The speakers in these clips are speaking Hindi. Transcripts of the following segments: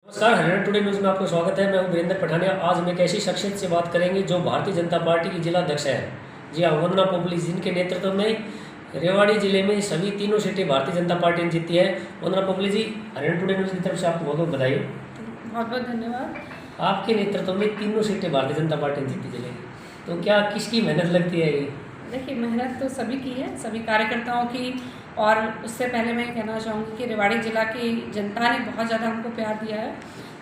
नमस्कार, हरियाणा टुडे न्यूज़ में आपका स्वागत है। मैं हूं वीरेंद्र पठानिया। आज हम एक ऐसी शख्सियत से बात करेंगे जो भारतीय जनता पार्टी की जिला अध्यक्ष है। जी हाँ, वंदना पोपली, जिनके नेतृत्व में रेवाड़ी जिले में सभी तीनों सीटें भारतीय जनता पार्टी ने जीती है। वंदना पोपली जी, हरियाणा टुडे न्यूज़ की तरफ से आपको बहुत बहुत बधाई। बहुत बहुत धन्यवाद। आपके नेतृत्व में तीनों सीटें भारतीय जनता पार्टी ने जीती जिले, तो क्या किसकी मेहनत लगती है ये? देखिए, मेहनत तो सभी की है, सभी कार्यकर्ताओं की। और उससे पहले मैं कहना चाहूँगी कि रेवाड़ी जिला की जनता ने बहुत ज़्यादा हमको प्यार दिया है।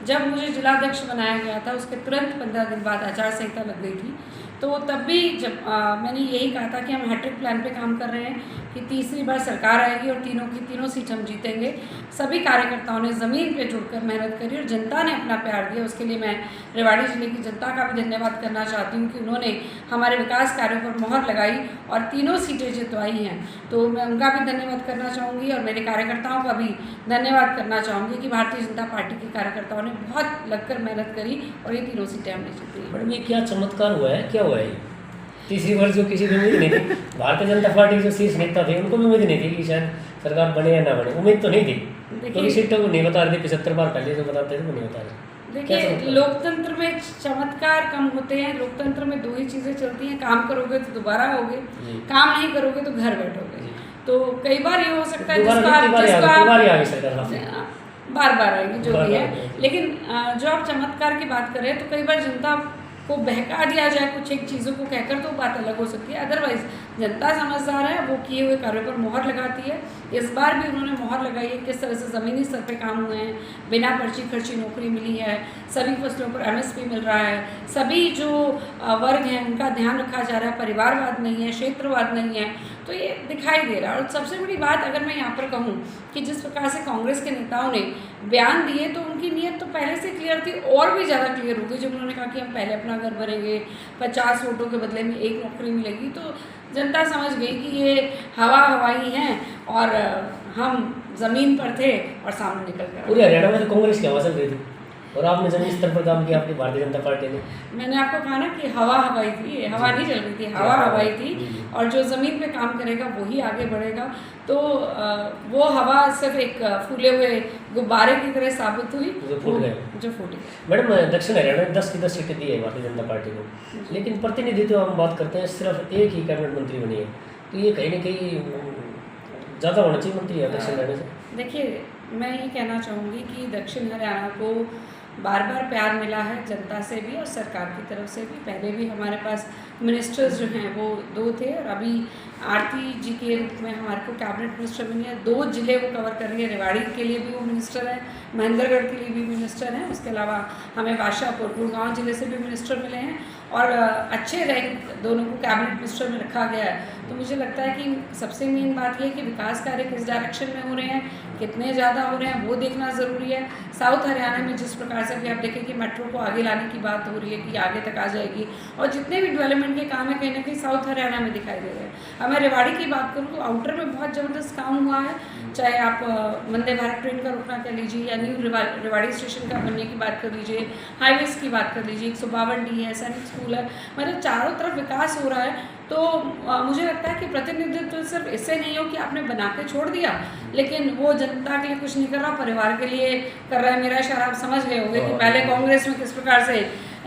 जब मुझे जिलाध्यक्ष बनाया गया था, उसके तुरंत 15 दिन बाद आचार संहिता लग गई थी। तो तब भी जब मैंने यही कहा था कि हम हैट्रिक प्लान पे काम कर रहे हैं कि तीसरी बार सरकार आएगी और तीनों की तीनों सीट हम जीतेंगे। सभी कार्यकर्ताओं ने ज़मीन पे जुड़कर मेहनत करी और जनता ने अपना प्यार दिया। उसके लिए मैं रेवाड़ी जिले की जनता का भी धन्यवाद करना चाहती हूँ कि उन्होंने हमारे विकास कार्यों पर मोहर लगाई और तीनों सीटें जितवाई हैं। तो मैं उनका भी धन्यवाद करना चाहूँगी और मेरे कार्यकर्ताओं का भी धन्यवाद करना चाहूँगी कि भारतीय जनता पार्टी के कार्यकर्ताओं ने बहुत लगकर मेहनत करी और ये तीनों सीटें हमने जीती। मैडम, ये क्या चमत्कार हुआ है, क्या हुआ है? तीसरी बार जो किसी को उम्मीद नहीं थी, भारतीय जनता पार्टी के जो शीर्ष नेता थे उनको भी उम्मीद नहीं थी कि शायद सरकार बने या ना बने, उम्मीद तो नहीं थी। तो इस सीटों को नहीं बता रहे थे, 75 बार पहले जो बताते थे वो नहीं बता रहे। देखिए, लोकतंत्र में चमत्कार कम होते हैं। लोकतंत्र में दो ही चीज़ें चलती हैं, काम करोगे तो दोबारा होगे, काम नहीं करोगे तो घर बैठोगे। तो कई बार ये हो सकता है बार बार आएगी जो भी है। लेकिन जो आप चमत्कार की बात करें तो कई बार जनता को बहका दिया जाए कुछ एक चीज़ों को कहकर तो बात अलग हो सकती है। अदरवाइज जनता समझदार है, वो किए हुए कार्यों पर मोहर लगाती है। इस बार भी उन्होंने मोहर लगाई है। किस तरह से ज़मीनी स्तर पे काम हुए हैं, बिना पर्ची खर्ची नौकरी मिली है, सभी फसलों पर MSP मिल रहा है, सभी जो वर्ग हैं उनका ध्यान रखा जा रहा है, परिवारवाद नहीं है, क्षेत्रवाद नहीं है। तो ये दिखाई दे रहा है। और सबसे बड़ी बात अगर मैं यहाँ पर कहूँ कि जिस प्रकार से कांग्रेस के नेताओं ने बयान दिए तो उनकी नीयत तो पहले से क्लियर थी और भी ज़्यादा क्लियर हो गई जब उन्होंने कहा कि हम पहले अपना घर भरेंगे, 50 वोटों के बदले में 1 नौकरी मिलेगी। तो जनता समझ गई कि ये हवाई हैं और हम ज़मीन पर थे और सामने निकल गए। पूरे हरियाणा में तो कांग्रेस की हवा चल रही थी और आपने जमीन स्तर पर काम किया, आपकी भारतीय जनता पार्टी ने। मैंने आपको कहा ना कि हवाई थी, हवा नहीं चल रही थी, हवाई थी। और जो ज़मीन पे काम करेगा वही आगे बढ़ेगा। तो वो हवा सिर्फ एक फूले हुए गुब्बारे की तरह साबित हुई जो फूट गए। मैडम, दक्षिण हरियाणा में 10 की 10 सीटें दी है भारतीय जनता पार्टी को, लेकिन प्रतिनिधित्व हम बात करते हैं सिर्फ एक ही कैबिनेट मंत्री बनी है। तो ये कहीं ना कहीं ज़्यादा होना चाहिए मंत्री है दक्षिण हरियाणा से। देखिए, मैं ये कहना चाहूँगी कि दक्षिण हरियाणा को बार बार प्यार मिला है जनता से भी और सरकार की तरफ से भी। पहले भी हमारे पास मिनिस्टर्स जो हैं वो 2 थे और अभी आरती जी के रूप में हमारे को कैबिनेट मिनिस्टर बनी है। 2 जिले वो कवर कर रही है। रेवाड़ी के लिए भी वो मिनिस्टर है, महेंद्रगढ़ के लिए भी मिनिस्टर हैं। उसके अलावा हमें बादशाहपुर गुड़गांव जिले से भी मिनिस्टर मिले हैं और अच्छे रैंक दोनों को कैबिनेट मिनिस्टर में रखा गया है। तो मुझे लगता है कि सबसे मेन बात यह है कि विकास कार्य किस डायरेक्शन में हो रहे हैं, कितने ज़्यादा हो रहे हैं, वो देखना ज़रूरी है। साउथ हरियाणा में जिस प्रकार से भी आप देखें कि मेट्रो को आगे लाने की बात हो रही है कि आगे तक आ जाएगी और जितने भी डेवलपमेंट के काम है कहीं ना कहीं साउथ हरियाणा में दिखाई दे रहे हैं। अब मैं रेवाड़ी की बात करूँ तो आउटर में बहुत ज़बरदस्त काम हुआ है। चाहे आप वंदे भारत ट्रेन का रुकना कर लीजिए या न्यू रेवाड़ी स्टेशन का बनने की बात कर लीजिए, हाईवेज़ की बात कर लीजिए, 152D है, सैनिक स्कूल है, मतलब चारों तरफ विकास हो रहा है। तो मुझे लगता है कि प्रतिनिधित्व सिर्फ इससे नहीं हो कि आपने बना के छोड़ दिया, लेकिन वो जनता के लिए कुछ नहीं कर रहा, परिवार के लिए कर रहा है। मेरा इशारा आप समझ गए होंगे कि पहले कांग्रेस में किस प्रकार से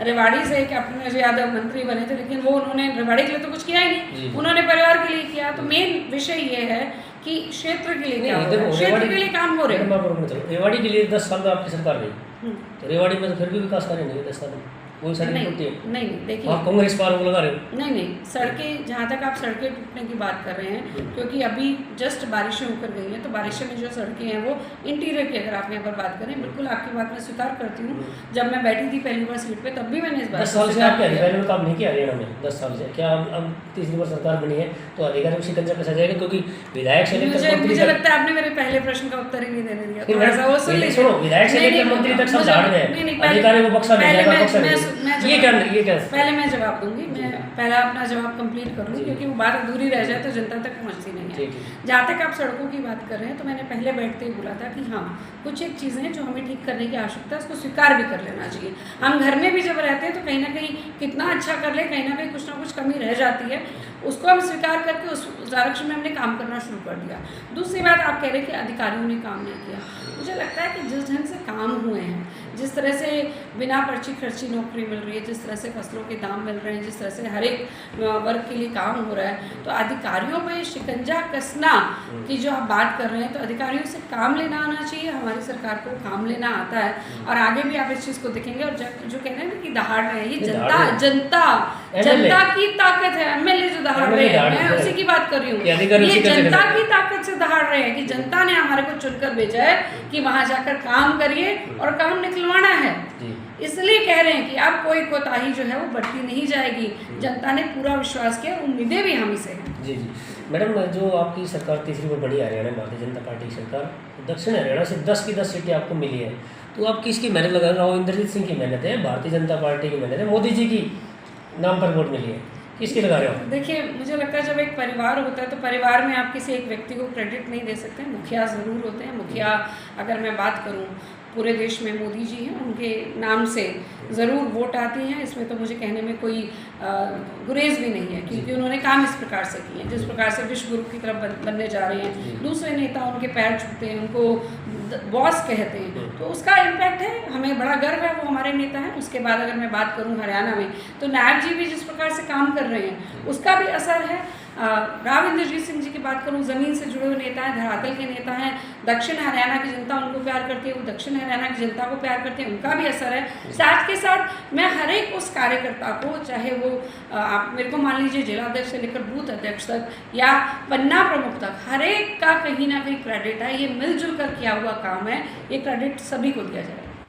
रेवाड़ी से कैप्टन यादव मंत्री बने थे, लेकिन वो उन्होंने रेवाड़ी के लिए तो कुछ किया ही नहीं, उन्होंने परिवार के लिए किया। तो मेन विषय ये है कि क्षेत्र के लिए क्या हो रहा है, क्षेत्र के लिए काम हो रहे हैं। रेवाड़ी के लिए 10 साल में आपकी सरकार नहीं, तो रेवाड़ी में तो फिर भी विकास कार्य नहीं 10 साल में। वो सड़कें टूटती है। नहीं, देखिए, आप कांग्रेस पर आरोप लगा रहे हो। नहीं, सड़कें, जहाँ तक आप सड़कें टूटने की बात कर रहे हैं, क्योंकि अभी जस्ट बारिशें होकर गई हैं, तो बारिशों में जो सड़कें हैं वो इंटीरियर की अगर आप यहाँ पर बात करें, बिल्कुल आपकी बात मैं स्वीकार करती हूँ। जब मैं बैठी थी पहली बार सीट पे तब भी मैंने इस बात 10 साल से आपके अधिकारी में काम नहीं किया हरियाणा में। 10 साल से क्या अब तीसरी बार सरकार बनी है तो अधिकारी उसी कंजा पे सजाएगा, क्योंकि विधायक से लेकर मुझे लगता है आपने मेरे पहले प्रश्न का उत्तर ही नहीं देने दिया। सुनो, विधायक से लेकर मंत्री तक सब झाड़ में अधिकारी को बख्शा नहीं जाएगा। पहले मैं जवाब दूंगी, मैं पहला अपना जवाब कंप्लीट कर लूँ क्योंकि वो बात अधूरी रह जाए तो जनता तक पहुँचती नहीं है। जहाँ तक आप सड़कों की बात कर रहे हैं तो मैंने पहले बैठते ही बोला था कि हाँ, कुछ एक चीज़ें हैं जो हमें ठीक करने की आवश्यकता है, उसको स्वीकार भी कर लेना चाहिए। हम घर में भी जब रहते हैं तो कहीं ना कहीं कितना अच्छा कर ले, कहीं ना कुछ कमी रह जाती है, उसको हम स्वीकार करके उस डायरेक्शन में हमने काम करना शुरू कर दिया। दूसरी बात, आप कह रहे हैं कि अधिकारियों ने काम नहीं किया। मुझे लगता है कि जिस ढंग से काम हुए हैं, तरह से बिना पर्ची खर्ची नौकरी मिल रही है, जिस तरह से फसलों के दाम मिल रहे हैं, जिस तरह से हर एक वर्ग के लिए काम हो रहा है, तो अधिकारियों पे शिकंजा कसना की जो आप बात कर रहे हैं, तो अधिकारियों से काम लेना आना चाहिए। हमारी सरकार को काम लेना आता है और आगे भी आप इस चीज़ को देखेंगे। और जो कह रहे हैं ना कि दहाड़ रहे हैं, ये जनता की ताकत है। एमएलए जो दहाड़ रहे हैं, मैं उसी की बात कर रही हूँ, ये जनता की ताकत से दहाड़ रहे हैं कि जनता ने हमारे को चुनकर भेजा है कि वहाँ जाकर काम करिए और काम निकलवाना है। इसलिए कह रहे हैं कि अब कोई कोताही जो है वो बढ़ती नहीं जाएगी। जनता ने पूरा विश्वास किया, उम्मीदें भी हम से हैं। जी जी मैडम, जो आपकी सरकार तीसरी बार बड़ी हरियाणा भारतीय जनता पार्टी की सरकार, दक्षिण हरियाणा से 10 की 10 सीटें आपको मिली है, तो आप किसकी मेहनत लगा रहे हो? इंद्रजीत सिंह की मेहनत है, भारतीय जनता पार्टी की मेहनत है, मोदी जी की नाम पर वोट मिली है, किसकी लगा रहे हो? देखिए, मुझे लगता है जब एक परिवार होता है तो परिवार में आप किसी एक व्यक्ति को क्रेडिट नहीं दे सकते। मुखिया ज़रूर होते हैं। मुखिया अगर मैं बात करूं पूरे देश में मोदी जी हैं, उनके नाम से ज़रूर वोट आती हैं। इसमें तो मुझे कहने में कोई गुरेज भी नहीं है, क्योंकि उन्होंने काम इस प्रकार से किए हैं, जिस प्रकार से विश्व गुरु की तरफ बनने जा रहे हैं। दूसरे नेता उनके पैर छूते हैं, उनको बॉस कहते हैं, तो उसका इम्पैक्ट है। हमें बड़ा गर्व है, वो हमारे नेता हैं। उसके बाद अगर मैं बात करूं हरियाणा में, तो नायब जी भी जिस प्रकार से काम कर रहे हैं उसका भी असर है। राव इंद्रजीत सिंह जी की बात करूं, ज़मीन से जुड़े हुए नेता हैं, धरातल के नेता हैं। दक्षिण हरियाणा की जनता उनको प्यार करती है, वो दक्षिण हरियाणा की जनता को प्यार करते हैं, उनका भी असर है। साथ के साथ मैं हर एक उस कार्यकर्ता को, चाहे वो आप मेरे को मान लीजिए जिलाध्यक्ष से लेकर बूथ अध्यक्ष तक या पन्ना प्रमुख तक, हर एक का कहीं ना कहीं क्रेडिट है। ये मिलजुल कर किया हुआ काम है, ये क्रेडिट सभी को दिया जाएगा।